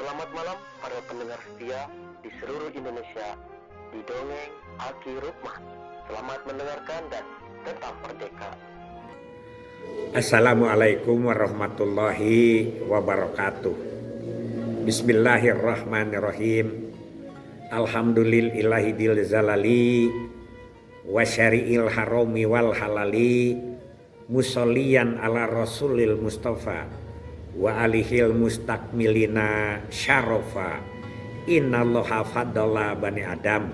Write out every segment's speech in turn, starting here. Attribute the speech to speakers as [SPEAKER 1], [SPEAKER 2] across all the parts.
[SPEAKER 1] Selamat malam para pendengar setia di seluruh Indonesia di Dongeng Aki Rukman. Selamat mendengarkan dan tetap merdeka.
[SPEAKER 2] Assalamualaikum warahmatullahi wabarakatuh. Bismillahirrahmanirrahim. Alhamdulillahil zalali wa syari'il harami wal halali musolliyan ala rasulil mustafa wa alihil mustakmilina syarafa. Innallaha faddala bani adam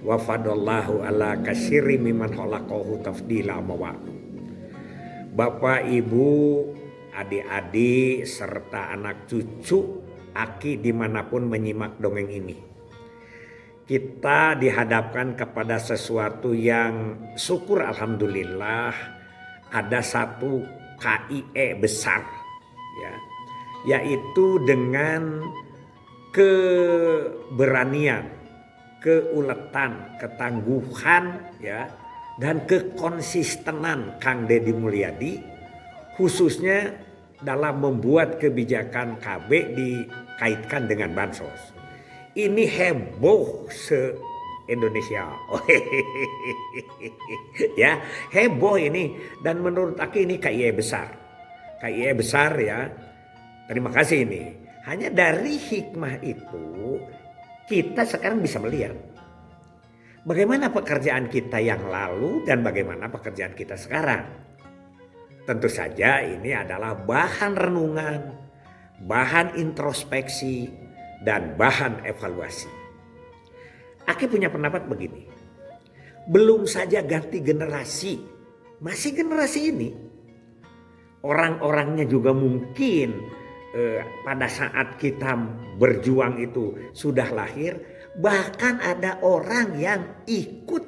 [SPEAKER 2] wa faddallahu ala katsiri mimman khalaqahu tafdila mawa'u. Bapak, Ibu, adik-adik, serta anak cucu Aki dimanapun menyimak dongeng ini, kita dihadapkan kepada sesuatu yang syukur alhamdulillah ada satu KIE besar, ya, yaitu dengan keberanian, keuletan, ketangguhan, ya, dan kekonsistenan Kang Deddy Mulyadi, khususnya dalam membuat kebijakan KB dikaitkan dengan bansos. Ini heboh se-Indonesia. Ya, heboh ini, dan menurut Aki ini KIE besar. KIE besar, ya. Terima kasih ini. Hanya dari hikmah itu kita sekarang bisa melihat bagaimana pekerjaan kita yang lalu dan bagaimana pekerjaan kita sekarang. Tentu saja ini adalah bahan renungan, bahan introspeksi, dan bahan evaluasi. Aki punya pendapat begini. Belum saja ganti generasi, masih generasi ini. Orang-orangnya juga mungkin pada saat kita berjuang itu sudah lahir. Bahkan ada orang yang ikut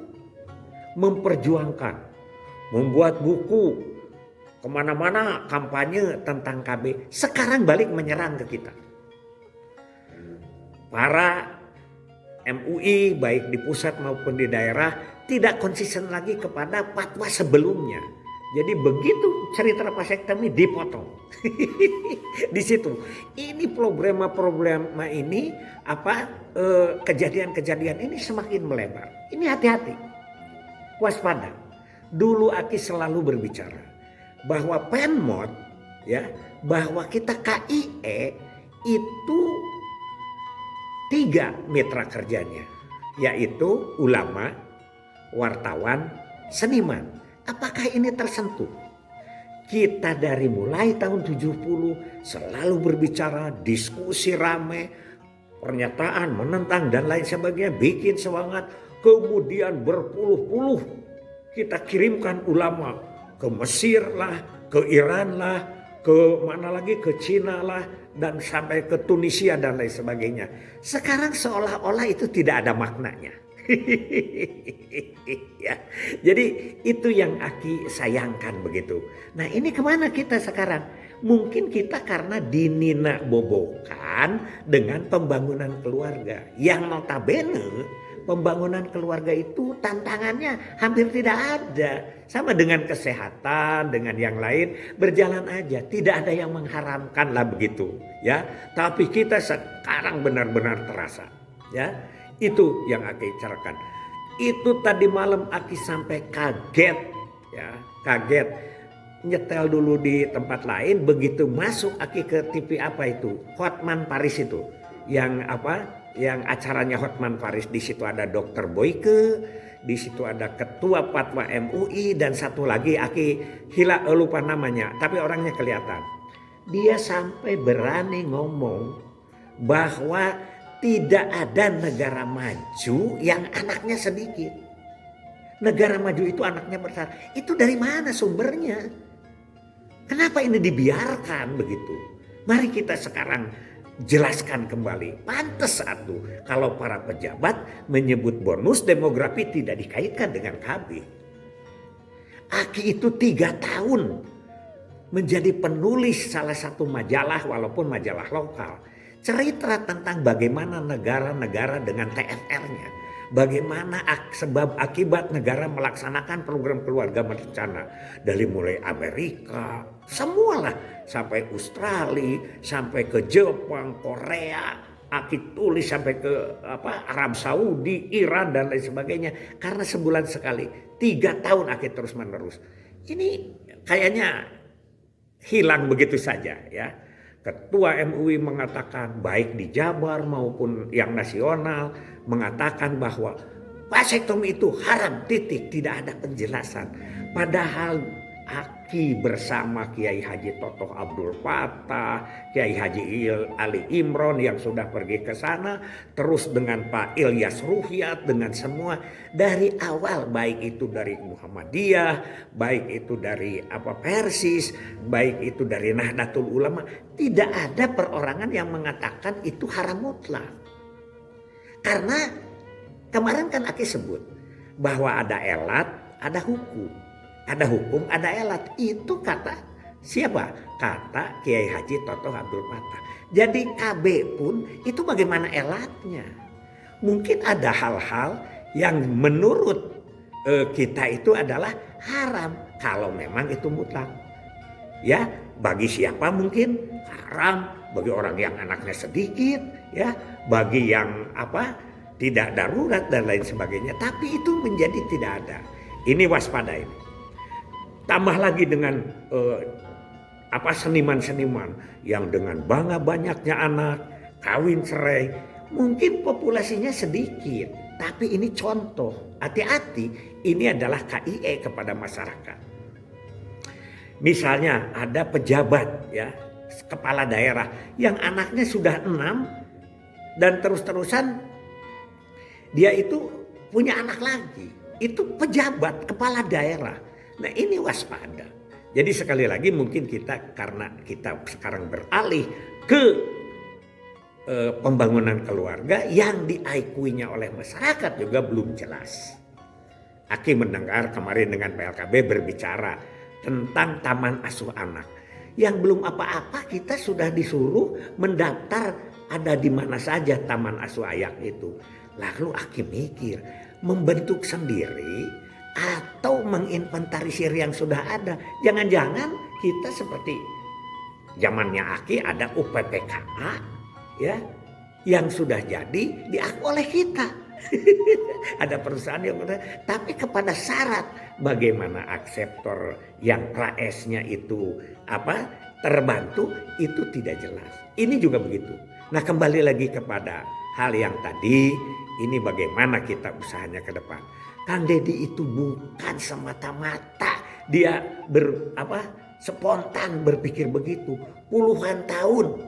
[SPEAKER 2] memperjuangkan, membuat buku, kemana-mana kampanye tentang KB. Sekarang balik menyerang ke kita. Para MUI baik di pusat maupun di daerah tidak konsisten lagi kepada fatwa sebelumnya. Jadi begitu cerita vasektomi dipotong. Di situ. Ini problema ini kejadian-kejadian ini semakin melebar. Ini hati-hati. Waspada. Dulu Aki selalu berbicara bahwa Penmod, ya, bahwa kita KIE itu 3 mitra kerjanya, yaitu ulama, wartawan, seniman. Apakah ini tersentuh? Kita dari mulai tahun 70 selalu berbicara, diskusi rame, pernyataan menentang dan lain sebagainya, bikin semangat. Kemudian berpuluh-puluh kita kirimkan ulama ke Mesir lah, ke Iran lah, ke mana lagi, ke Cina lah, dan sampai ke Tunisia dan lain sebagainya. Sekarang seolah-olah itu tidak ada maknanya. Ya, jadi itu yang Aki sayangkan begitu. Nah, ini kemana kita sekarang? Mungkin kita karena dinina bobokan dengan pembangunan keluarga yang notabene pembangunan keluarga itu tantangannya hampir tidak ada. Sama dengan kesehatan, dengan yang lain berjalan aja. Tidak ada yang mengharamkan lah begitu, ya. Tapi kita sekarang benar-benar terasa, ya. Itu yang Aki bicarakan. Itu tadi malam Aki sampai kaget, ya, kaget. Nyetel dulu di tempat lain, begitu masuk Aki ke TV apa itu, Hotman Paris itu, yang yang acaranya Hotman Paris. Di situ ada Dr. Boyke, di situ ada Ketua Fatwa MUI, dan satu lagi Aki lupa namanya, tapi orangnya kelihatan. Dia sampai berani ngomong bahwa tidak ada negara maju yang anaknya sedikit. Negara maju itu anaknya besar. Itu dari mana sumbernya? Kenapa ini dibiarkan begitu? Mari kita sekarang jelaskan kembali. Pantes satu kalau para pejabat menyebut bonus demografi tidak dikaitkan dengan KB. Aki itu 3 tahun menjadi penulis salah satu majalah, walaupun majalah lokal. Cerita tentang bagaimana negara-negara dengan TFR-nya bagaimana sebab akibat negara melaksanakan program keluarga berencana. Dari mulai Amerika, semualah, sampai Australia, sampai ke Jepang, Korea, Aki tulis sampai ke Arab Saudi, Iran dan lain sebagainya. Karena sebulan sekali, 3 tahun Aki terus menerus. Ini kayaknya hilang begitu saja ya. Ketua MUI mengatakan baik di Jabar maupun yang nasional mengatakan bahwa vasektomi itu haram, titik, tidak ada penjelasan. Padahal Aki bersama Kiai Haji Totoh Abdul Fattah, Kiai Haji Ali Imron yang sudah pergi ke sana, terus dengan Pak Ilyas Ruhyat, dengan semua dari awal, baik itu dari Muhammadiyah, baik itu dari Persis, baik itu dari Nahdlatul Ulama, tidak ada perorangan yang mengatakan itu haram mutlak. Karena kemarin kan Aki sebut bahwa ada elat, ada hukum. Ada hukum, ada elat. Itu kata siapa? Kata Kiai Haji Totoh Abdul Fattah. Jadi KB pun itu bagaimana elatnya? Mungkin ada hal-hal yang menurut kita itu adalah haram. Kalau memang itu mutlak. Ya, bagi siapa mungkin haram. Bagi orang yang anaknya sedikit. Ya, bagi yang tidak darurat dan lain sebagainya. Tapi itu menjadi tidak ada. Ini waspada ini. Tambah lagi dengan seniman-seniman yang dengan banyaknya anak, kawin cerai. Mungkin populasinya sedikit, tapi ini contoh. Hati-hati, ini adalah KIE kepada masyarakat. Misalnya ada pejabat ya, kepala daerah yang anaknya sudah 6 dan terus-terusan dia itu punya anak lagi. Itu pejabat kepala daerah. Nah ini waspada. Jadi sekali lagi mungkin kita karena kita sekarang beralih ke pembangunan keluarga yang diakuinya oleh masyarakat juga belum jelas. Aki mendengar kemarin dengan PLKB berbicara tentang taman asuh anak. Yang belum apa-apa kita sudah disuruh mendaftar ada di mana saja taman asuh anak itu. Lalu Aki mikir membentuk sendiri atau menginventarisir yang sudah ada. Jangan-jangan kita seperti zamannya Aki ada UPPKA ya, yang sudah jadi diaku oleh kita. Ada perusahaan yang tapi kepada syarat bagaimana akseptor yang praesnya itu terbantu itu tidak jelas. Ini juga begitu. Nah kembali lagi kepada hal yang tadi, ini bagaimana kita usahanya ke depan. Kang Deddy itu bukan semata-mata dia spontan berpikir begitu. Puluhan tahun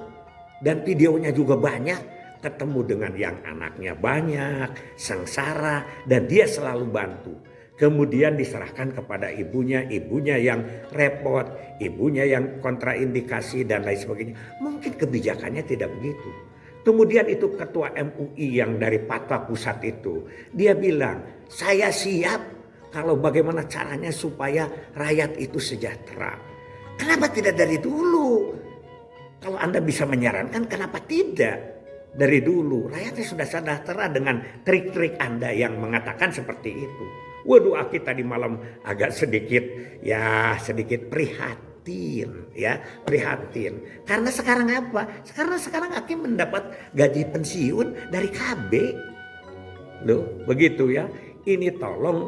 [SPEAKER 2] dan videonya juga banyak. Ketemu dengan yang anaknya banyak, sengsara dan dia selalu bantu. Kemudian diserahkan kepada ibunya yang repot, ibunya yang kontraindikasi dan lain sebagainya. Mungkin kebijakannya tidak begitu. Kemudian itu ketua MUI yang dari fatwa pusat itu. Dia bilang, saya siap kalau bagaimana caranya supaya rakyat itu sejahtera. Kenapa tidak dari dulu? Kalau Anda bisa menyarankan kenapa tidak dari dulu? Rakyatnya sudah sejahtera dengan trik-trik Anda yang mengatakan seperti itu. Waduh, Aki tadi malam agak sedikit prihatin. Karena sekarang apa? Sekarang Aki mendapat gaji pensiun dari KB. Loh, begitu ya. Ini tolong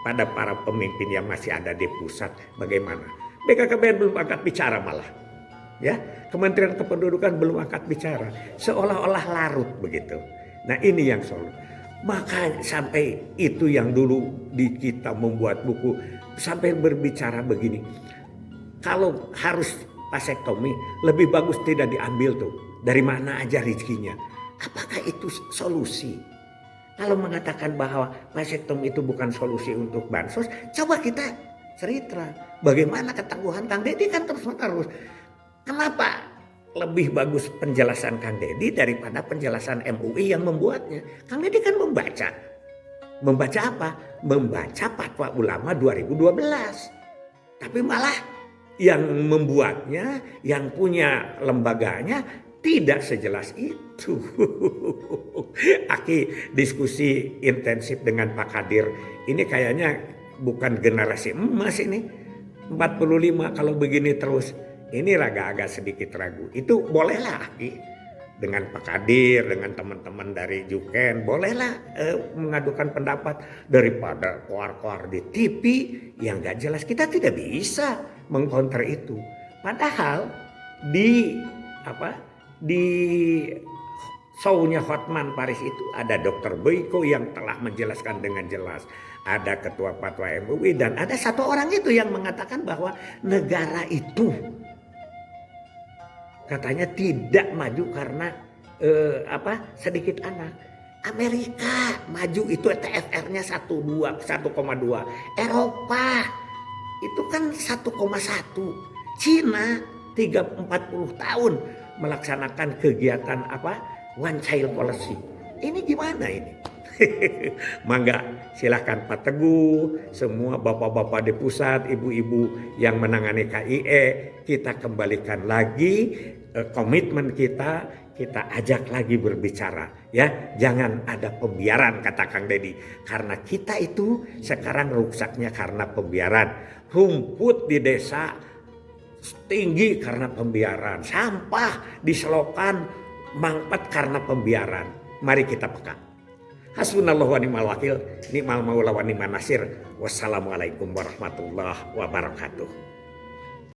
[SPEAKER 2] pada para pemimpin yang masih ada di pusat bagaimana? BKKBN belum angkat bicara malah. Ya, Kementerian Kependudukan belum angkat bicara. Seolah-olah larut begitu. Nah, ini yang solo. Maka sampai itu yang dulu di kita membuat buku sampai berbicara begini. Kalau harus vasektomi lebih bagus tidak diambil tuh. Dari mana aja rezekinya. Apakah itu solusi? Kalau mengatakan bahwa vasektomi itu bukan solusi untuk bansos, coba kita cerita. Bagaimana ketangguhan Kang Deddy kan terus-menerus. Kenapa lebih bagus penjelasan Kang Deddy daripada penjelasan MUI yang membuatnya? Kang Deddy kan membaca. Membaca apa? Membaca Fatwa Ulama 2012. Tapi malah yang membuatnya, yang punya lembaganya Tidak sejelas itu. Aki diskusi intensif dengan Pak Kadir. Ini kayaknya bukan generasi emas ini. 45 kalau begini terus. Ini agak-agak sedikit ragu. Itu bolehlah Aki. Dengan Pak Kadir, dengan teman-teman dari Juken. Bolehlah mengadukan pendapat. Daripada koar-koar di TV yang gak jelas. Kita tidak bisa mengcounter itu. Padahal di show-nya Hotman Paris itu ada Dr. Boyko yang telah menjelaskan dengan jelas. Ada Ketua Fatwa MUI dan ada satu orang itu yang mengatakan bahwa negara itu katanya tidak maju karena sedikit anak. Amerika maju itu TFR-nya 1,2. Eropa itu kan 1,1. Cina 40 tahun melaksanakan kegiatan one child policy. Ini gimana ini? Mangga silahkan Pak Teguh, semua bapak-bapak di pusat, ibu-ibu yang menangani KIE, kita kembalikan lagi komitmen kita ajak lagi berbicara ya. Jangan ada pembiaran kata Kang Deddy, karena kita itu sekarang rusaknya karena pembiaran. Rumput di desa tinggi karena pembiaran, sampah di selokan mangkat karena pembiaran. Mari kita peka. Hasbunallahu wa ni'mal wakil, ni'mal maula wa ni'man nasir. Wassalamualaikum warahmatullahi wabarakatuh.